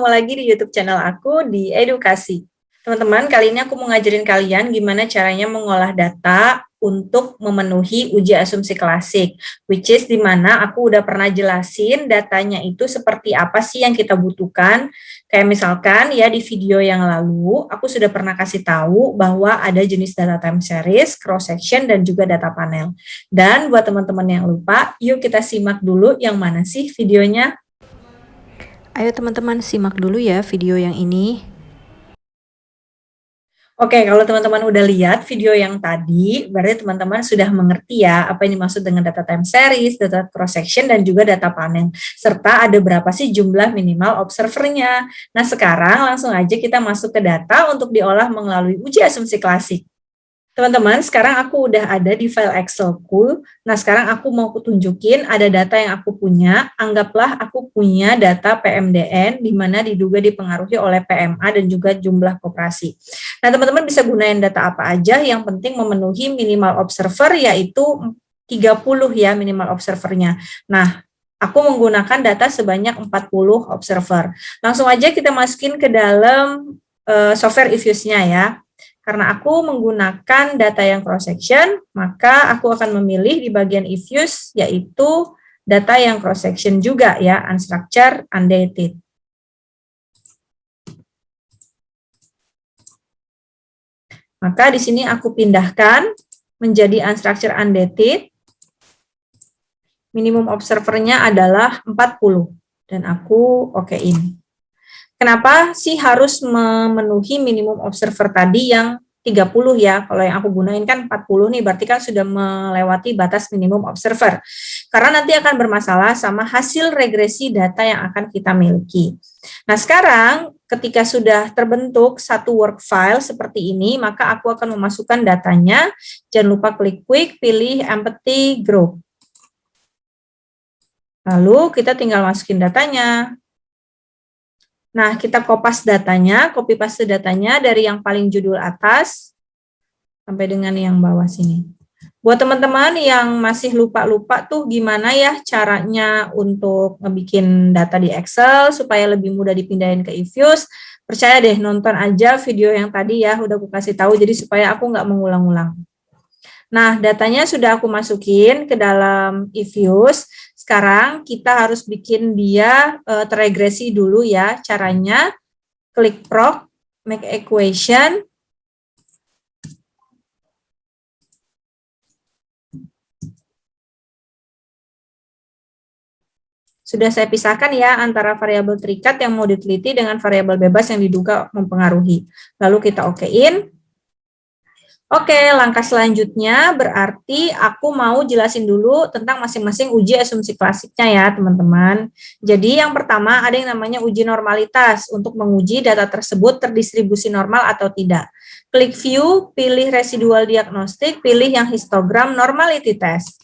ketemu lagi di YouTube channel aku di Edukasi. Teman-teman, kali ini aku mau ngajarin kalian gimana caranya mengolah data untuk memenuhi uji asumsi klasik, which is dimana aku udah pernah jelasin datanya itu seperti apa sih yang kita butuhkan. Kayak misalkan ya di video yang lalu, aku sudah pernah kasih tahu bahwa ada jenis data time series, cross section, dan juga data panel. Dan buat teman-teman yang lupa, yuk kita simak dulu yang mana sih videonya. Ayo teman-teman simak dulu ya video yang ini. Oke, kalau teman-teman udah lihat video yang tadi, berarti teman-teman sudah mengerti ya apa yang dimaksud dengan data time series, data cross section, dan juga data panel. Serta ada berapa sih jumlah minimal observernya. Nah, sekarang langsung aja kita masuk ke data untuk diolah melalui uji asumsi klasik. Teman-teman, sekarang aku udah ada di file Excelku. Nah, sekarang aku mau tunjukin ada data yang aku punya. Anggaplah aku punya data PMDN, di mana diduga dipengaruhi oleh PMA dan juga jumlah koperasi. Nah, teman-teman bisa gunain data apa aja, yang penting memenuhi minimal observer, yaitu 30 ya minimal observernya. Nah, aku menggunakan data sebanyak 40 observer. Langsung aja kita masukin ke dalam software Ifuse-nya ya. Karena aku menggunakan data yang cross-section, maka aku akan memilih di bagian Ifuse, yaitu data yang cross-section juga ya, unstructured, undated. Maka di sini aku pindahkan menjadi unstructured, undated. Minimum observernya adalah 40, dan aku okein. Kenapa sih harus memenuhi minimum observer tadi yang 30 ya? Kalau yang aku gunain kan 40 nih, berarti kan sudah melewati batas minimum observer. Karena nanti akan bermasalah sama hasil regresi data yang akan kita miliki. Nah, sekarang ketika sudah terbentuk satu work file seperti ini, maka aku akan memasukkan datanya. Jangan lupa klik quick, pilih empty group. Lalu kita tinggal masukin datanya. Nah, kita copy paste datanya dari yang paling judul atas sampai dengan yang bawah sini. Buat teman-teman yang masih lupa-lupa tuh gimana ya caranya untuk ngebikin data di Excel supaya lebih mudah dipindahin ke Ifuse, percaya deh nonton aja video yang tadi ya, udah aku kasih tahu jadi supaya aku nggak mengulang-ulang. Nah, datanya sudah aku masukin ke dalam Ifuse. Sekarang kita harus bikin dia teregresi dulu ya. Caranya klik proc, make equation. Sudah saya pisahkan ya antara variabel terikat yang mau diteliti dengan variabel bebas yang diduga mempengaruhi. Lalu kita okein. Oke, langkah selanjutnya berarti aku mau jelasin dulu tentang masing-masing uji asumsi klasiknya ya, teman-teman. Jadi yang pertama ada yang namanya uji normalitas untuk menguji data tersebut terdistribusi normal atau tidak. Klik view, pilih residual diagnostik, pilih yang histogram normality test.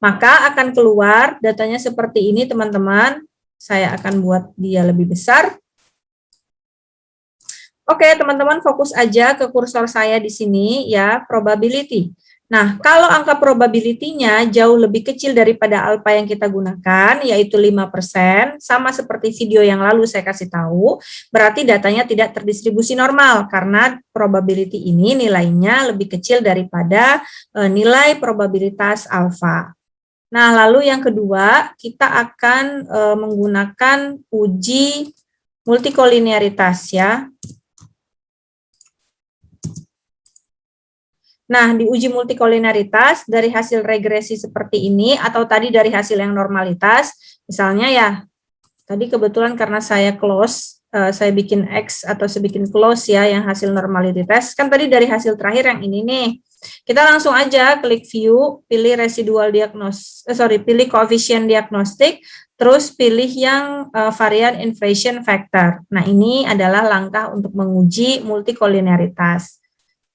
Maka akan keluar datanya seperti ini, teman-teman. Saya akan buat dia lebih besar. Oke, teman-teman fokus aja ke kursor saya di sini ya, probability. Nah, kalau angka probability-nya jauh lebih kecil daripada alfa yang kita gunakan, yaitu 5%, sama seperti video yang lalu saya kasih tahu, berarti datanya tidak terdistribusi normal, karena probability ini nilainya lebih kecil daripada nilai probabilitas alfa. Nah, lalu yang kedua, kita akan menggunakan uji multikolinearitas ya. Nah, di uji multikolinearitas dari hasil regresi seperti ini atau tadi dari hasil yang normalitas, misalnya ya, tadi kebetulan karena saya close, saya bikin X atau saya bikin close ya yang hasil normality test, kan tadi dari hasil terakhir yang ini nih. Kita langsung aja klik view, pilih residual pilih coefficient diagnostik, terus pilih yang varian inflation factor. Nah, ini adalah langkah untuk menguji multikolinearitas.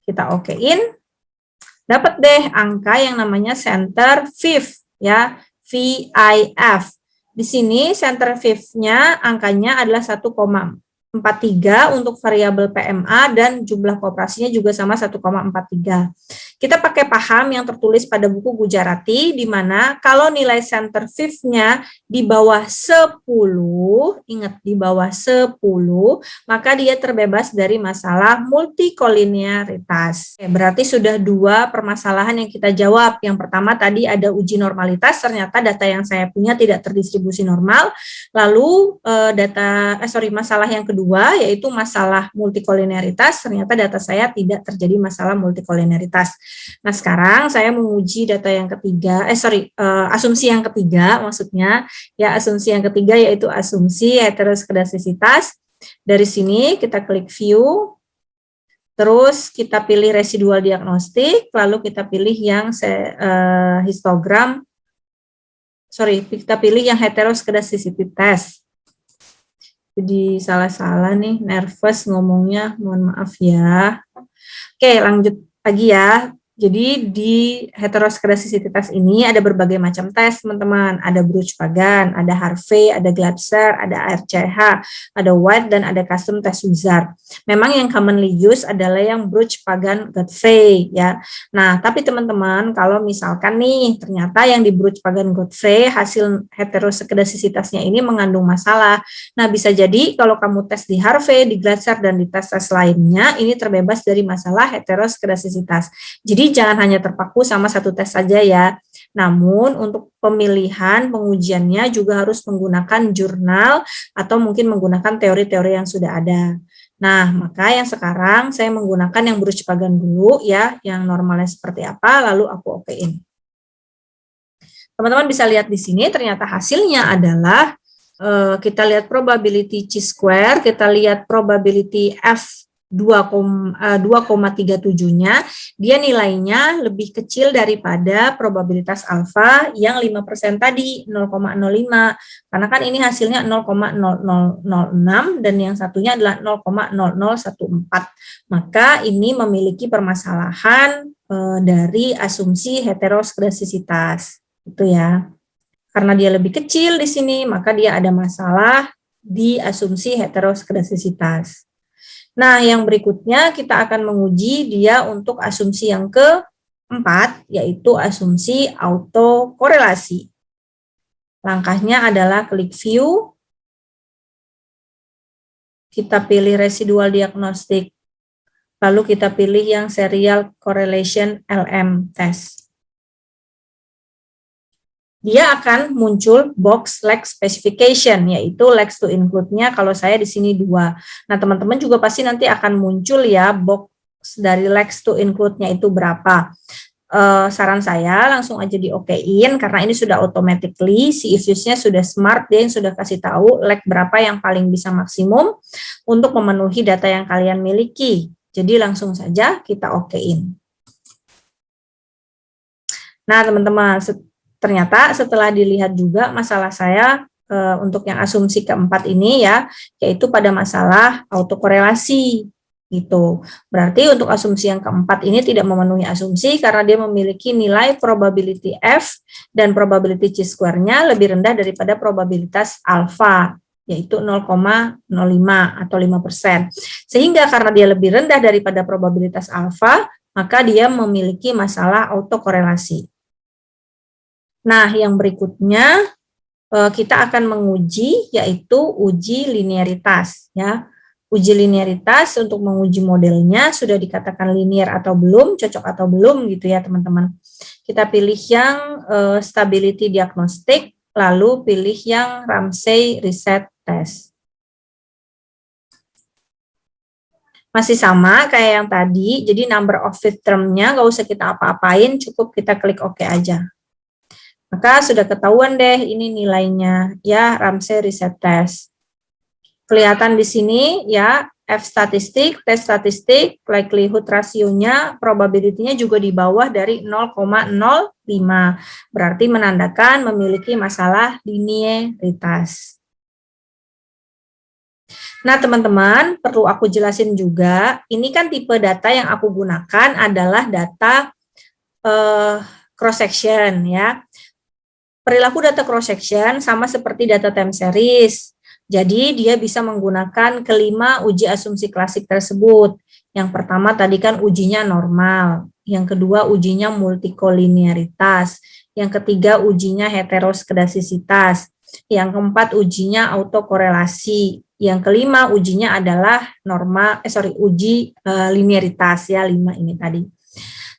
Kita okein. Dapat deh angka yang namanya center VIF ya, VIF. Di sini center VIF-nya angkanya adalah 1,43 untuk variabel PMA dan jumlah koperasinya juga sama 1,43. Kita pakai paham yang tertulis pada buku Gujarati, di mana kalau nilai center fifth-nya di bawah 10, ingat di bawah 10, maka dia terbebas dari masalah multikolinearitas. Berarti sudah 2 permasalahan yang kita jawab. Yang pertama tadi ada uji normalitas, ternyata data yang saya punya tidak terdistribusi normal. Lalu masalah yang kedua yaitu masalah multikolinearitas, ternyata data saya tidak terjadi masalah multikolinearitas. Nah, sekarang saya menguji data yang ketiga, asumsi yang ketiga maksudnya, ya asumsi yang ketiga yaitu asumsi heteroskedastisitas. Dari sini kita klik view, terus kita pilih residual diagnostik, lalu kita pilih yang histogram, kita pilih yang heteroskedasticity test. Jadi salah-salah nih, nervous ngomongnya, mohon maaf ya. Oke, lanjut lagi ya. Jadi di heteroskedasticity test ini ada berbagai macam tes, teman-teman. Ada Brugge-Pagan, ada Harvey, ada Glatzer, ada RCH, ada White, dan ada custom test wizard. Memang yang commonly used adalah yang Brugge-Pagan Godfrey ya. Nah, tapi teman-teman kalau misalkan nih ternyata yang di Brugge-Pagan Godfrey hasil heteroskedastisitasnya ini mengandung masalah. Nah, bisa jadi kalau kamu tes di Harvey, di Glatzer, dan di tes-tes lainnya ini terbebas dari masalah heteroskedastisitas. Jadi jangan hanya terpaku sama satu tes saja ya. Namun untuk pemilihan pengujiannya juga harus menggunakan jurnal atau mungkin menggunakan teori-teori yang sudah ada. Nah, maka yang sekarang saya menggunakan yang Brugge-Pagan dulu ya, yang normalnya seperti apa, lalu aku okein. Teman-teman bisa lihat di sini ternyata hasilnya adalah kita lihat probability chi-square, kita lihat probability F 2,37-nya, dia nilainya lebih kecil daripada probabilitas alfa yang 5% tadi, 0,05. Karena kan ini hasilnya 0,0006 dan yang satunya adalah 0,0014. Maka ini memiliki permasalahan dari asumsi heteroskedastisitas. Itu ya. Karena dia lebih kecil di sini, maka dia ada masalah di asumsi heteroskedastisitas. Nah, yang berikutnya kita akan menguji dia untuk asumsi yang keempat, yaitu asumsi autokorelasi. Langkahnya adalah klik view, kita pilih residual diagnostik, lalu kita pilih yang serial correlation LM test. Dia akan muncul box leg specification, yaitu legs to include-nya kalau saya di sini 2. Nah, teman-teman juga pasti nanti akan muncul ya box dari legs to include-nya itu berapa. Saran saya langsung aja di okein karena ini sudah automatically, si Ifuse-nya sudah smart, dia yang sudah kasih tahu leg berapa yang paling bisa maksimum untuk memenuhi data yang kalian miliki. Jadi langsung saja kita okein. Nah, teman-teman, ternyata setelah dilihat juga masalah saya untuk yang asumsi keempat ini ya, yaitu pada masalah autokorelasi gitu. Berarti untuk asumsi yang keempat ini tidak memenuhi asumsi karena dia memiliki nilai probability F dan probability chi-square-nya lebih rendah daripada probabilitas alfa, yaitu 0,05 atau 5%. Sehingga karena dia lebih rendah daripada probabilitas alfa, maka dia memiliki masalah autokorelasi. Nah, yang berikutnya kita akan menguji yaitu uji linearitas ya. Uji linearitas untuk menguji modelnya sudah dikatakan linear atau belum, cocok atau belum gitu ya, teman-teman. Kita pilih yang stability diagnostic, lalu pilih yang Ramsey reset test. Masih sama kayak yang tadi, jadi number of fit term-nya nggak usah kita apa-apain, cukup kita klik OK aja. Maka sudah ketahuan deh ini nilainya ya, Ramsey reset test. Kelihatan di sini ya, F statistik, T statistik, likelihood rasionya, probability-nya juga di bawah dari 0,05. Berarti menandakan memiliki masalah linearitas. Nah, teman-teman, perlu aku jelasin juga, ini kan tipe data yang aku gunakan adalah data cross section ya. Perilaku data cross-section sama seperti data time series. Jadi dia bisa menggunakan kelima uji asumsi klasik tersebut, Yang pertama tadi kan ujinya normal, yang kedua ujinya multikolinearitas, yang ketiga ujinya heteroskedasisitas, yang keempat ujinya autokorelasi, yang kelima ujinya adalah uji linearitas ya, 5 ini tadi.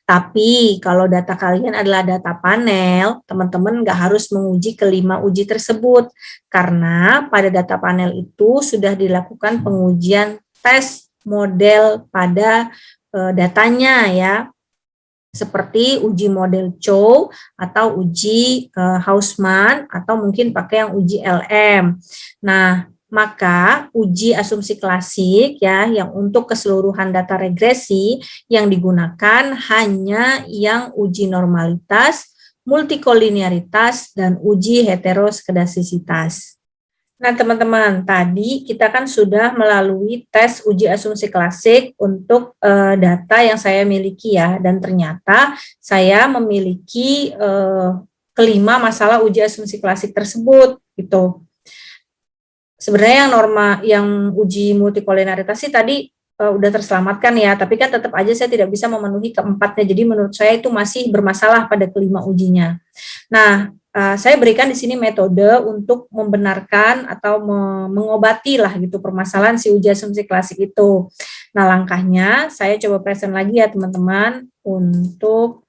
Tapi kalau data kalian adalah data panel, teman-teman nggak harus menguji kelima uji tersebut, karena pada data panel itu sudah dilakukan pengujian tes model pada datanya ya, seperti uji model Chow atau uji Hausman atau mungkin pakai yang uji LM. Nah, maka uji asumsi klasik ya yang untuk keseluruhan data regresi yang digunakan hanya yang uji normalitas, multikolinearitas, dan uji heteroskedasisitas. Nah, teman-teman, tadi kita kan sudah melalui tes uji asumsi klasik untuk data yang saya miliki ya, dan ternyata saya memiliki kelima masalah uji asumsi klasik tersebut gitu. Sebenarnya yang uji multikolinearitas sih tadi udah terselamatkan ya, tapi kan tetap aja saya tidak bisa memenuhi keempatnya. Jadi menurut saya itu masih bermasalah pada kelima ujinya. Nah, saya berikan di sini metode untuk membenarkan atau mengobati lah gitu permasalahan si uji asumsi klasik itu. Nah, langkahnya saya coba present lagi ya teman-teman untuk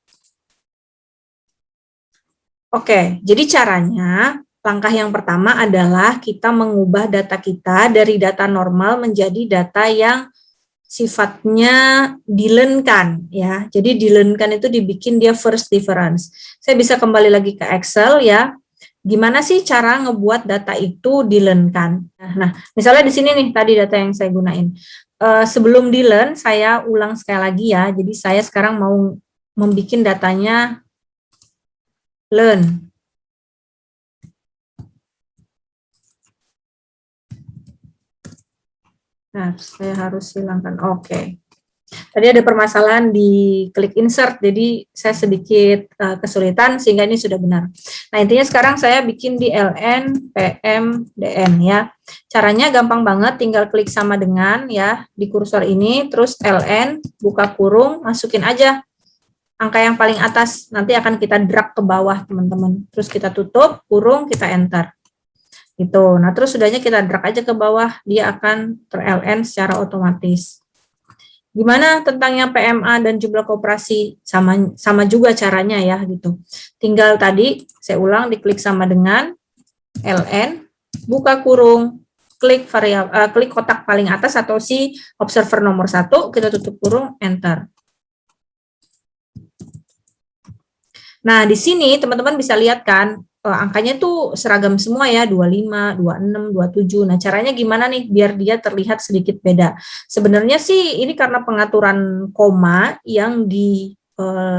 jadi caranya langkah yang pertama adalah kita mengubah data kita dari data normal menjadi data yang sifatnya dilearn-kan ya. Jadi dilearn-kan itu dibikin dia first difference. Saya bisa kembali lagi ke Excel ya. Gimana sih cara ngebuat data itu dilearn-kan? Nah, misalnya di sini nih tadi data yang saya gunain. Sebelum dilearn, saya ulang sekali lagi ya. Jadi saya sekarang mau membuat datanya learn. Nah, saya harus hilangkan. Oke. Tadi ada permasalahan di klik insert, jadi saya sedikit kesulitan sehingga ini sudah benar. Nah, intinya sekarang saya bikin di LN, PM, DN ya. Caranya gampang banget, tinggal klik sama dengan ya di kursor ini, terus LN, buka kurung, masukin aja angka yang paling atas, nanti akan kita drag ke bawah teman-teman. Terus kita tutup, kurung, kita enter. Gitu. Nah, terus sudahnya kita drag aja ke bawah, dia akan ter-LN secara otomatis. Gimana tentangnya PMA dan jumlah koperasi? Sama juga caranya ya gitu. Tinggal tadi saya ulang, diklik sama dengan LN, buka kurung, klik klik kotak paling atas atau si observer nomor 1, kita tutup kurung, enter. Nah, di sini teman-teman bisa lihat kan angkanya tuh seragam semua ya, 25, 26, 27. Nah, caranya gimana nih biar dia terlihat sedikit beda? Sebenarnya sih ini karena pengaturan koma yang di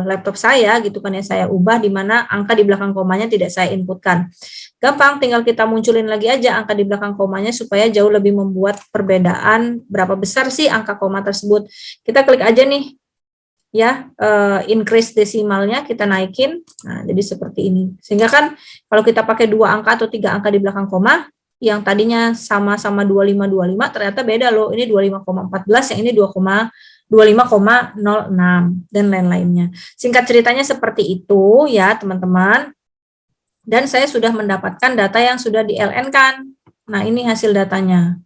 laptop saya gitu kan ya, saya ubah di mana angka di belakang komanya tidak saya inputkan. Gampang, tinggal kita munculin lagi aja angka di belakang komanya supaya jauh lebih membuat perbedaan berapa besar sih angka koma tersebut. Kita klik aja nih ya, increase desimalnya kita naikin. Nah, jadi seperti ini. Sehingga kan kalau kita pakai 2 angka atau 3 angka di belakang koma, yang tadinya sama-sama 25 ternyata beda loh. Ini 25,14, yang ini 25,06 dan lain-lainnya. Singkat ceritanya seperti itu ya, teman-teman. Dan saya sudah mendapatkan data yang sudah di LN-kan. Nah, ini hasil datanya.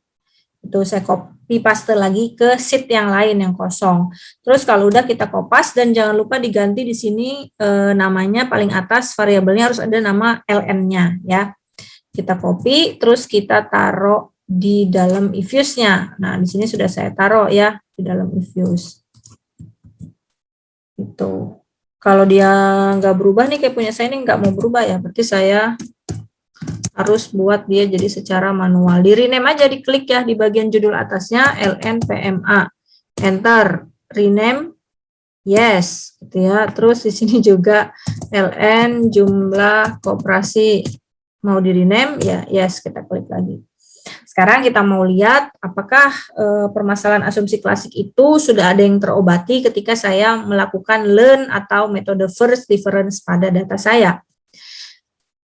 Itu saya copy paste lagi ke sheet yang lain yang kosong. Terus kalau udah kita kopas dan jangan lupa diganti di sini namanya paling atas variabelnya harus ada nama ln-nya ya. Kita copy terus kita taruh di dalam if-use-nya. Nah, di sini sudah saya taruh ya di dalam if-use. Itu. Kalau dia nggak berubah nih kayak punya saya ini nggak mau berubah ya, berarti saya harus buat dia jadi secara manual. Di rename aja, diklik ya di bagian judul atasnya LN PMA. Enter, rename, yes, gitu ya. Terus di sini juga LN jumlah koperasi mau di rename ya, yes, kita klik lagi. Sekarang kita mau lihat apakah permasalahan asumsi klasik itu sudah ada yang terobati ketika saya melakukan learn atau metode first difference pada data saya.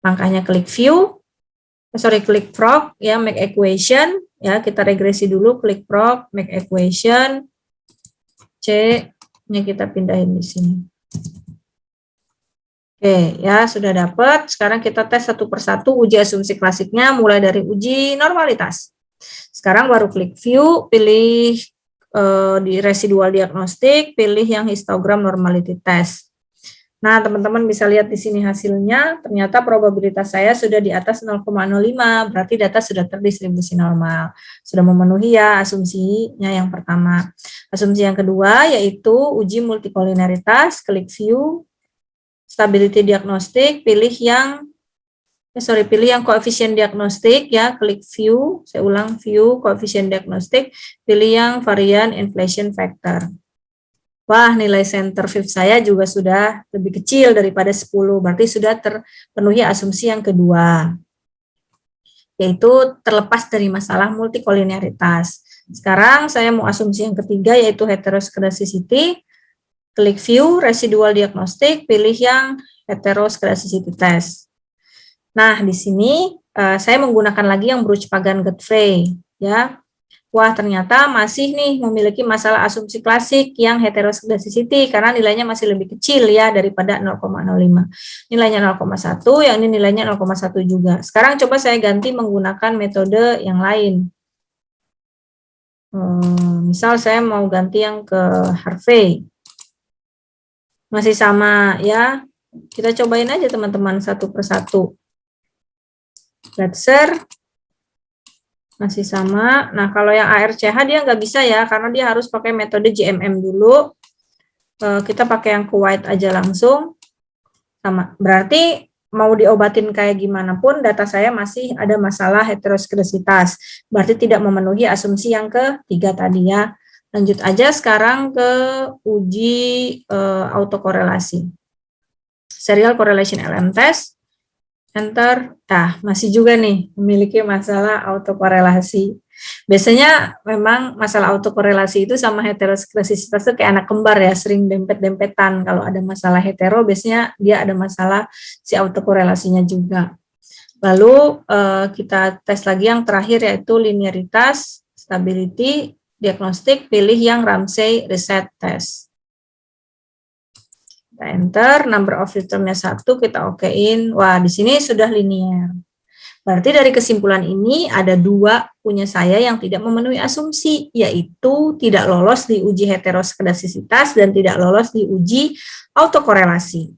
Langkahnya klik view, klik prog ya, make equation ya, kita regresi dulu, klik prog, make equation, C-nya kita pindahin di sini. Oke, ya sudah dapat. Sekarang kita tes satu persatu uji asumsi klasiknya, mulai dari uji normalitas. Sekarang baru klik view, pilih di residual diagnostik, pilih yang histogram normality test. Nah, teman-teman bisa lihat di sini hasilnya, ternyata probabilitas saya sudah di atas 0,05, berarti data sudah terdistribusi normal. Sudah memenuhi ya asumsinya yang pertama. Asumsi yang kedua yaitu uji multikolineritas, klik view, stability diagnostik, pilih yang koefisien diagnostik ya, klik view, saya ulang view koefisien diagnostik, pilih yang varian inflation factor. Wah, nilai center fifth saya juga sudah lebih kecil daripada 10, berarti sudah terpenuhi asumsi yang kedua, yaitu terlepas dari masalah multikolineritas. Sekarang saya mau asumsi yang ketiga, yaitu heteroscedasticity. Klik view, residual diagnostik, pilih yang heteroscedasticity test. Nah, di sini saya menggunakan lagi yang Brugge-Pagan-Godfrey, ya. Wah, ternyata masih nih memiliki masalah asumsi klasik yang heteroscedasticity karena nilainya masih lebih kecil ya daripada 0,05. Nilainya 0,1, yang ini nilainya 0,1 juga. Sekarang coba saya ganti menggunakan metode yang lain. Misal saya mau ganti yang ke Harvey. Masih sama ya. Kita cobain aja teman-teman satu persatu. Fletcher masih sama. Nah, kalau yang ARCH dia nggak bisa ya, karena dia harus pakai metode GMM dulu. Kita pakai yang Kuwait aja langsung. Sama. Berarti mau diobatin kayak gimana pun, data saya masih ada masalah heteroskedasitas. Berarti tidak memenuhi asumsi yang ketiga tadi ya. Lanjut aja sekarang ke uji autokorelasi. Serial correlation LM test. Enter. Nah, masih juga nih memiliki masalah autokorelasi. Biasanya memang masalah autokorelasi itu sama heteroscedasticity itu kayak anak kembar ya, sering dempet-dempetan. Kalau ada masalah hetero, biasanya dia ada masalah si autokorelasinya juga. Lalu kita tes lagi yang terakhir yaitu linearitas, stability, diagnostik, pilih yang Ramsey reset test. Kita enter, number of returnnya 1, kita okein. Wah, di sini sudah linear. Berarti dari kesimpulan ini ada 2 punya saya yang tidak memenuhi asumsi, yaitu tidak lolos di uji heteroskedasisitas dan tidak lolos di uji autokorelasi.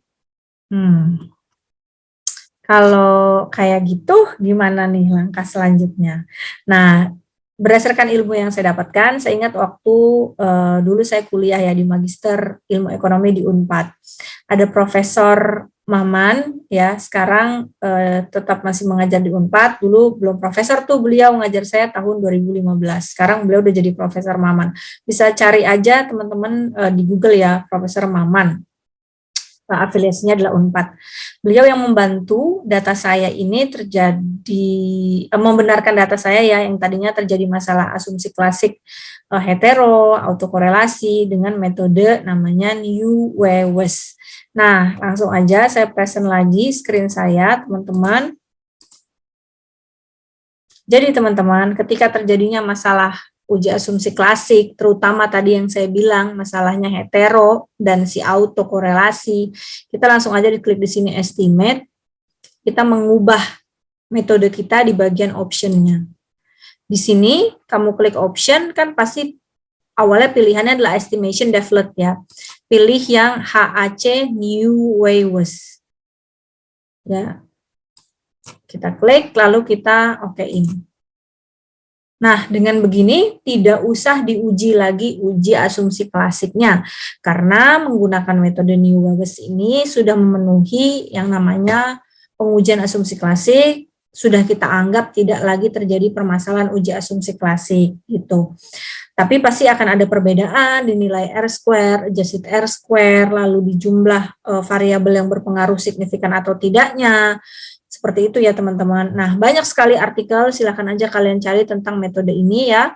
Kalau kayak gitu, gimana nih langkah selanjutnya? Nah, berdasarkan ilmu yang saya dapatkan, saya ingat waktu dulu saya kuliah ya di Magister Ilmu Ekonomi di Unpad. Ada Profesor Maman ya, sekarang tetap masih mengajar di Unpad. Dulu belum profesor tuh, beliau ngajar saya tahun 2015. Sekarang beliau udah jadi Profesor Maman. Bisa cari aja teman-teman di Google ya, Profesor Maman. Afiliasinya adalah Unpad. Beliau yang membantu data saya ini terjadi, membenarkan data saya ya, yang tadinya terjadi masalah asumsi klasik hetero, autokorelasi dengan metode namanya New-Wewes. Nah, langsung aja saya present lagi screen saya, teman-teman. Jadi teman-teman, ketika terjadinya masalah uji asumsi klasik, terutama tadi yang saya bilang masalahnya hetero dan si autokorelasi, kita langsung aja diklik di sini estimate, kita mengubah metode kita di bagian optionnya. Di sini kamu klik option, kan pasti awalnya pilihannya adalah estimation default ya. Pilih yang HAC New-Wewes. Ya. Kita klik lalu kita okein. Nah, dengan begini tidak usah diuji lagi uji asumsi klasiknya, karena menggunakan metode New-Wewes ini sudah memenuhi yang namanya pengujian asumsi klasik, sudah kita anggap tidak lagi terjadi permasalahan uji asumsi klasik gitu. Tapi pasti akan ada perbedaan di nilai R-square, adjusted R-square, lalu di jumlah variabel yang berpengaruh signifikan atau tidaknya. Seperti itu ya teman-teman. Nah, banyak sekali artikel, silakan aja kalian cari tentang metode ini ya.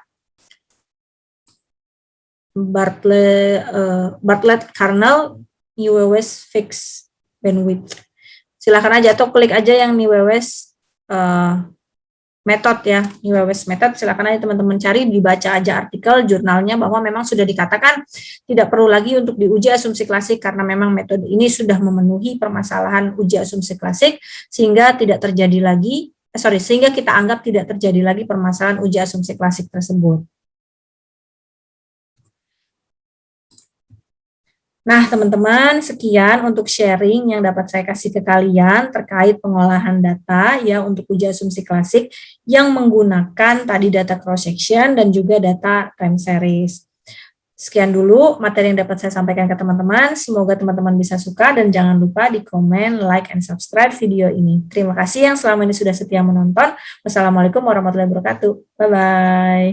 Bartlett kernel New-Wewes fixed bandwidth. Silakan aja atau klik aja yang New-Wewes method ya, New West method, silakan aja teman-teman cari, dibaca aja artikel jurnalnya bahwa memang sudah dikatakan tidak perlu lagi untuk diuji asumsi klasik karena memang metode ini sudah memenuhi permasalahan uji asumsi klasik sehingga tidak terjadi lagi sehingga kita anggap tidak terjadi lagi permasalahan uji asumsi klasik tersebut. Nah, teman-teman, sekian untuk sharing yang dapat saya kasih ke kalian terkait pengolahan data ya untuk uji asumsi klasik yang menggunakan tadi data cross section dan juga data time series. Sekian dulu materi yang dapat saya sampaikan ke teman-teman. Semoga teman-teman bisa suka dan jangan lupa di komen, like, and subscribe video ini. Terima kasih yang selama ini sudah setia menonton. Wassalamualaikum warahmatullahi wabarakatuh. Bye-bye.